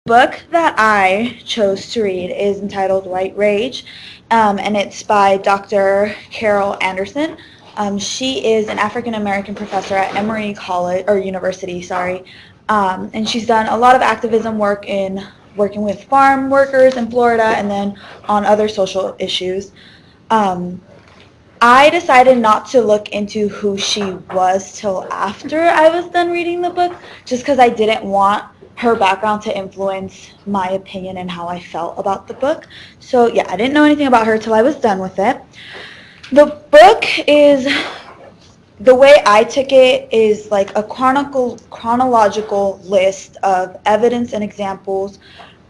book that I chose to read is entitled White Rage, and it's by Dr. Carol Anderson. She is an African American professor at Emory College or University, sorry, and she's done a lot of activism work in working with farm workers in Florida and then on other social issues. Um, I decided not to look into who she was till after I was done reading the book, just because I didn't want her background to influence my opinion and how I felt about the book. So yeah, I didn't know anything about her till I was done with it. The book is, the way I took it is like a chronological list of evidence and examples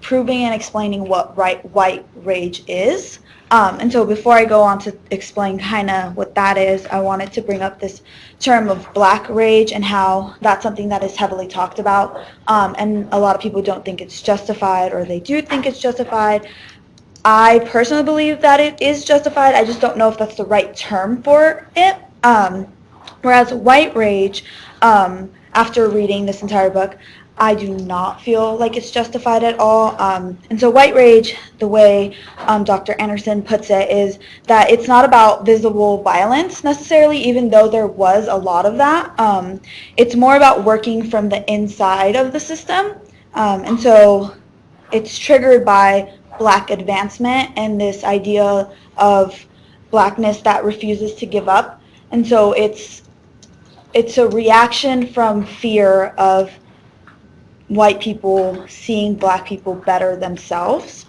proving and explaining what white rage is. And so before I go on to explain kind of what that is, I wanted to bring up this term of black rage and how that's something that is heavily talked about. And a lot of people don't think it's justified, or they do think it's justified. I personally believe that it is justified. I just don't know if that's the right term for it. Whereas white rage, after reading this entire book, I do not feel like it's justified at all. And so white rage, the way Dr. Anderson puts it, is that it's not about visible violence necessarily, even though there was a lot of that. It's more about working from the inside of the system. And so it's triggered by black advancement and this idea of blackness that refuses to give up. And so it's a reaction from fear of white people seeing black people better themselves.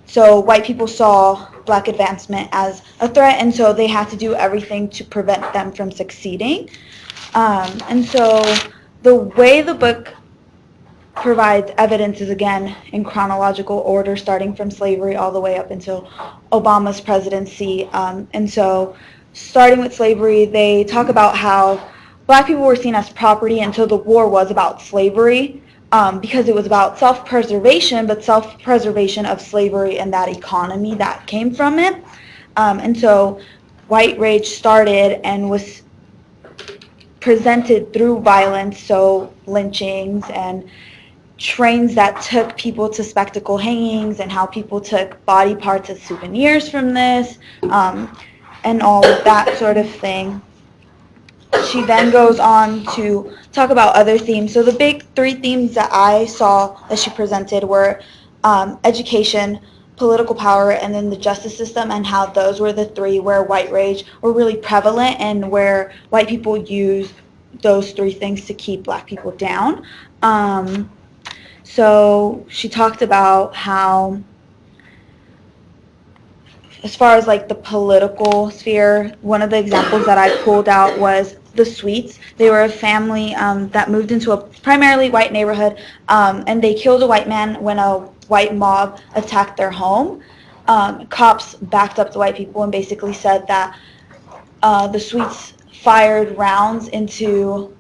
So white people saw black advancement as a threat, and so they had to do everything to prevent them from succeeding. And so the way the book provides evidence is, again, in chronological order, starting from slavery all the way up until Obama's presidency. And so starting with slavery, they talk about how black people were seen as property, and so the war was about slavery, because it was about self-preservation, but self-preservation of slavery and that economy that came from it. And so white rage started and was presented through violence, so lynchings and trains that took people to spectacle hangings, and how people took body parts as souvenirs from this, and all of that sort of thing. She then goes on to talk about other themes. So the big three themes that I saw that she presented were education, political power, and then the justice system, and how those were the three where white rage were really prevalent and where white people used those three things to keep black people down. So she talked about how, as far as like the political sphere, one of the examples that I pulled out was the Sweets. They were a family that moved into a primarily white neighborhood, and they killed a white man when a white mob attacked their home. Cops backed up the white people and basically said that the Sweets fired rounds into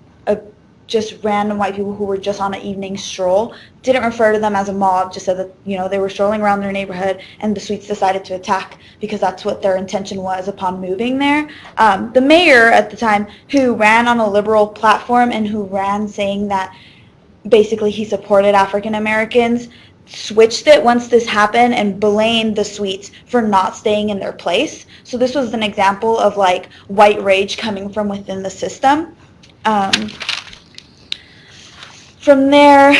just random white people who were just on an evening stroll. Didn't refer to them as a mob, just said that, they were strolling around their neighborhood, and the Sweets decided to attack because that's what their intention was upon moving there. The mayor at the time, who ran on a liberal platform and who ran saying that basically he supported African Americans, switched it once this happened and blamed the Sweets for not staying in their place. So this was an example of like white rage coming from within the system. From there,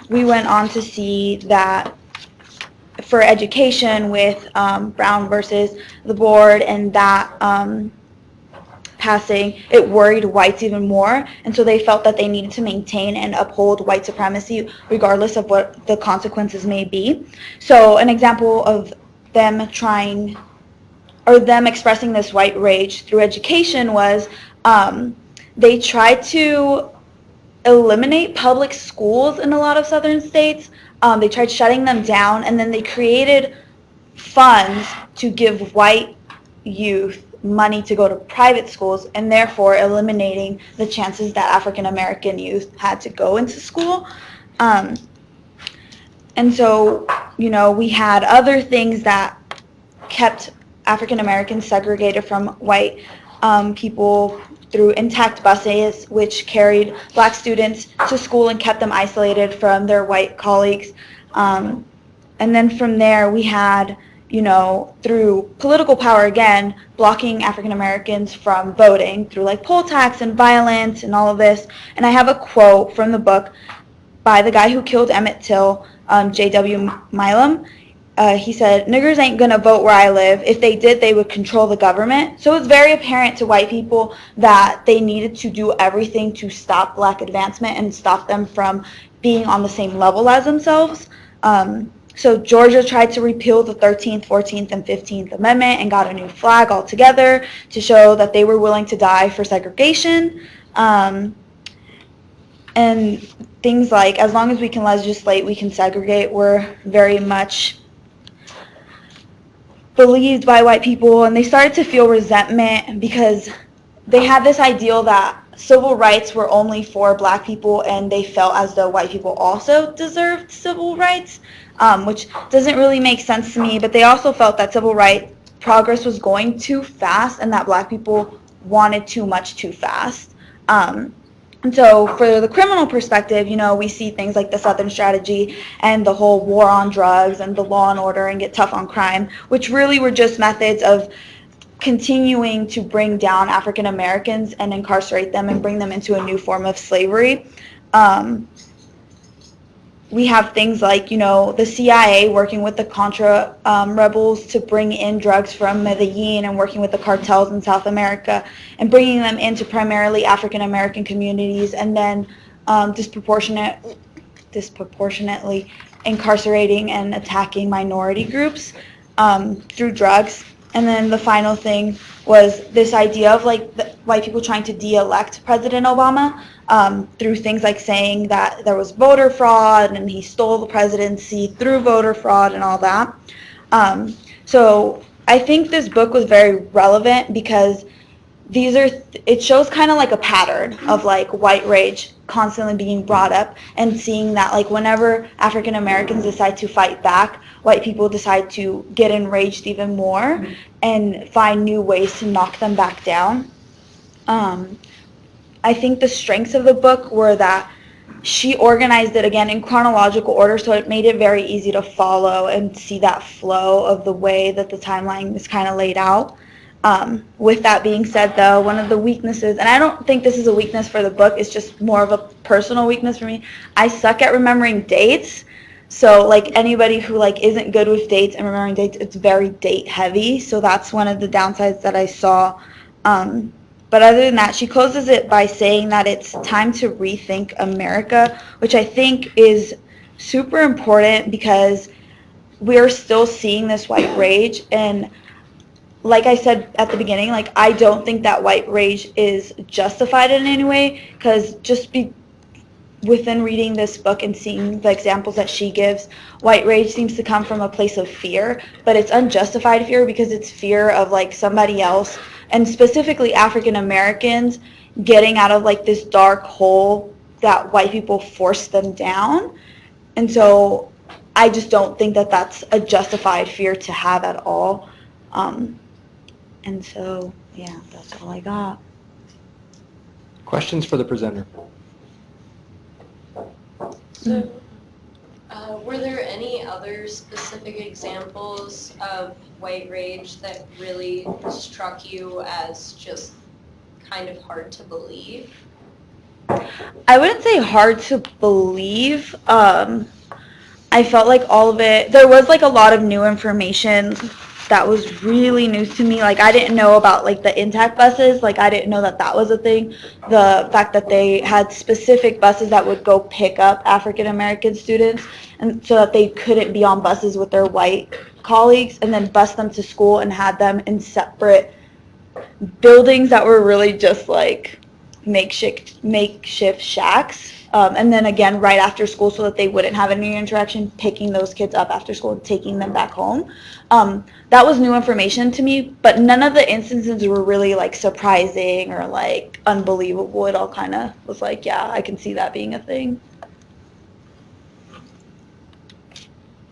we went on to see that for education with Brown versus the board, and that passing, it worried whites even more, and so they felt that they needed to maintain and uphold white supremacy regardless of what the consequences may be. So an example of them trying, or them expressing this white rage through education was they tried to eliminate public schools in a lot of southern states. They tried shutting them down, and then they created funds to give white youth money to go to private schools, and therefore eliminating the chances that African American youth had to go into school. And so, we had other things that kept African Americans segregated from white people through intact buses, which carried black students to school and kept them isolated from their white colleagues. And then from there, we had, through political power again, blocking African Americans from voting through like poll tax and violence and all of this. And I have a quote from the book by the guy who killed Emmett Till, J.W. Milam. He said, "Niggers ain't gonna vote where I live. If they did, they would control the government." So it's very apparent to white people that they needed to do everything to stop black advancement and stop them from being on the same level as themselves. So Georgia tried to repeal the 13th, 14th, and 15th Amendment and got a new flag altogether to show that they were willing to die for segregation. And things like, as long as we can legislate, we can segregate, were very much believed by white people, and they started to feel resentment because they had this ideal that civil rights were only for black people, and they felt as though white people also deserved civil rights, which doesn't really make sense to me, but they also felt that civil rights progress was going too fast and that black people wanted too much too fast. And so for the criminal perspective, we see things like the Southern Strategy and the whole war on drugs and the law and order and get tough on crime, which really were just methods of continuing to bring down African Americans and incarcerate them and bring them into a new form of slavery. We have things like, the CIA working with the Contra rebels to bring in drugs from Medellin and working with the cartels in South America and bringing them into primarily African American communities and then disproportionately incarcerating and attacking minority groups through drugs. And then the final thing was this idea of white people trying to de-elect President Obama through things like saying that there was voter fraud and he stole the presidency through voter fraud and all that. So I think this book was very relevant because it shows kind of like a pattern of like white rage constantly being brought up and seeing that like whenever African Americans decide to fight back, white people decide to get enraged even more and find new ways to knock them back down. I think the strengths of the book were that she organized it again in chronological order, so it made it very easy to follow and see that flow of the way that the timeline is kind of laid out. With that being said, though, one of the weaknesses, and I don't think this is a weakness for the book, it's just more of a personal weakness for me. I suck at remembering dates. So, like, anybody who, like, isn't good with dates and remembering dates, it's very date heavy. So that's one of the downsides that I saw. But other than that, she closes it by saying that it's time to rethink America, which I think is super important because we're still seeing this white rage. And like I said at the beginning, like, I don't think that white rage is justified in any way because within reading this book and seeing the examples that she gives, white rage seems to come from a place of fear, but it's unjustified fear because it's fear of like somebody else, and specifically African Americans, getting out of like this dark hole that white people forced them down. And so I just don't think that that's a justified fear to have at all. And so, yeah, that's all I got. Questions for the presenter? So, were there any other specific examples of white rage that really struck you as just kind of hard to believe? I wouldn't say hard to believe. I felt like all of it, there was like a lot of new information that was really new to me. Like, I didn't know about like the intact buses. Like, I didn't know that that was a thing. The fact that they had specific buses that would go pick up African American students, and so that they couldn't be on buses with their white colleagues and then bus them to school and had them in separate buildings that were really just like makeshift shacks. And then again, right after school, so that they wouldn't have any interaction, picking those kids up after school and taking them back home. That was new information to me, but none of the instances were really like surprising or like unbelievable. It all kind of was like, yeah, I can see that being a thing.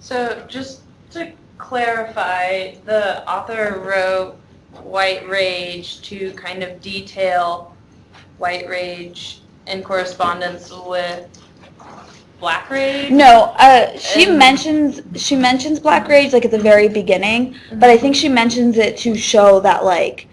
So just to clarify, the author wrote white rage to kind of detail white rage in correspondence with black rage? No, she And- mentions Black Rage like at the very beginning, but I think she mentions it to show that like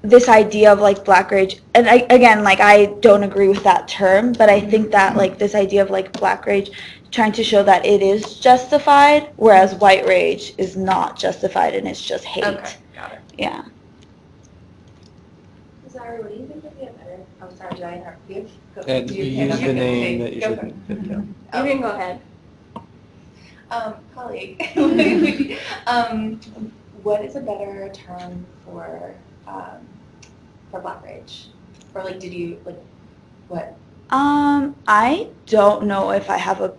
this idea of like Black Rage, and again, like I don't agree with that term, but I think that like this idea of like Black Rage trying to show that it is justified, whereas white rage is not justified and it's just hate. Okay, got it. Yeah. Zara, what do you think would be a better? I'm sorry, did I interrupt you? Go- And do you hand use up the your name thing. that you Go should. for it. Yeah. You can go ahead. Colleague, what is a better term for Black Rage? Or like, did you like what? I don't know if I have a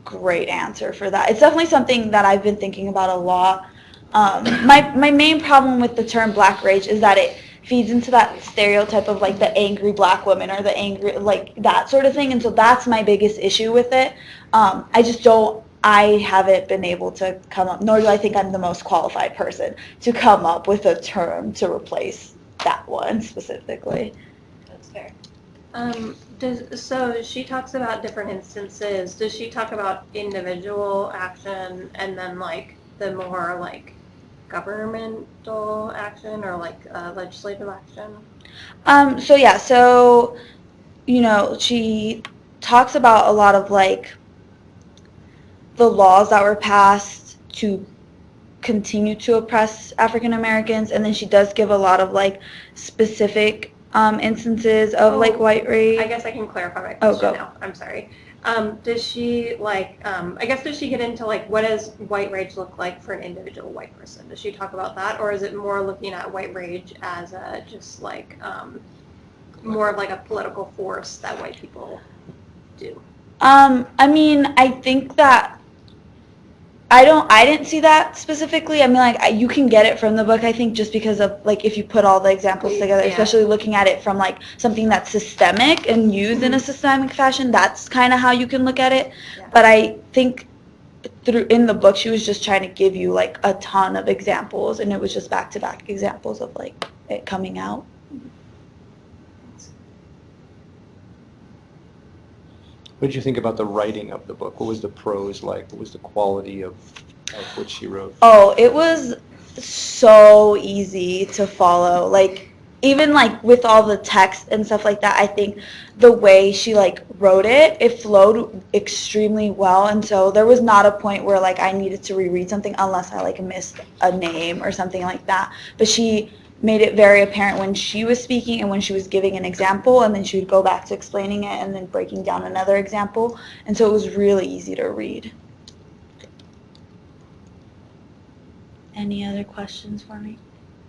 great answer for that. It's definitely something that I've been thinking about a lot. My main problem with the term Black Rage is that it feeds into that stereotype of like the angry black woman or the angry, like that sort of thing, and so that's my biggest issue with it. I haven't been able to come up, nor do I think I'm the most qualified person to come up with a term to replace that one specifically. That's fair. So she talks about different instances. Does she talk about individual action and then like the more like governmental action or like legislative action? So you know, she talks about a lot of like the laws that were passed to continue to oppress African Americans, and then she does give a lot of like specific instances of like white rage. I guess I can clarify my Oh, question go. now. I'm sorry. Does she like? I guess does she get into like what does white rage look like for an individual white person? Does she talk about that, or is it more looking at white rage as a just like more of like a political force that white people do? I mean, I think that I didn't see that specifically. I mean, like, you can get it from the book, I think, just because of, like, if you put all the examples together, Yeah. especially looking at it from, like, something that's systemic and used in a systemic fashion, that's kind of how you can look at it. Yeah. But I think in the book, she was just trying to give you, like, a ton of examples, and it was just back-to-back examples of, like, it coming out. What did you think about the writing of the book? What was the prose like? What was the quality of what she wrote? Oh, it was so easy to follow. Like, even like with all the text and stuff like that, I think the way she like wrote it, it flowed extremely well. And so there was not a point where like I needed to reread something unless I like missed a name or something like that. But she made it very apparent when she was speaking and when she was giving an example, and then she would go back to explaining it and then breaking down another example. And so it was really easy to read. Any other questions for me?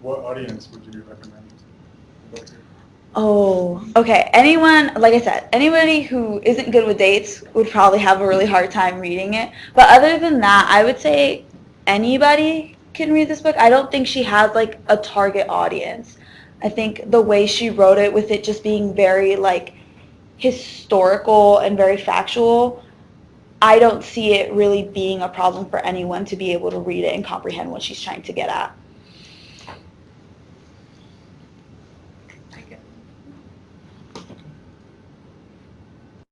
What audience would you recommend? Oh, okay. Anyone, like I said, anybody who isn't good with dates would probably have a really hard time reading it. But other than that, I would say anybody can read this book. I don't think she has like a target audience. I think the way she wrote it, with it just being very like historical and very factual, I don't see it really being a problem for anyone to be able to read it and comprehend what she's trying to get at.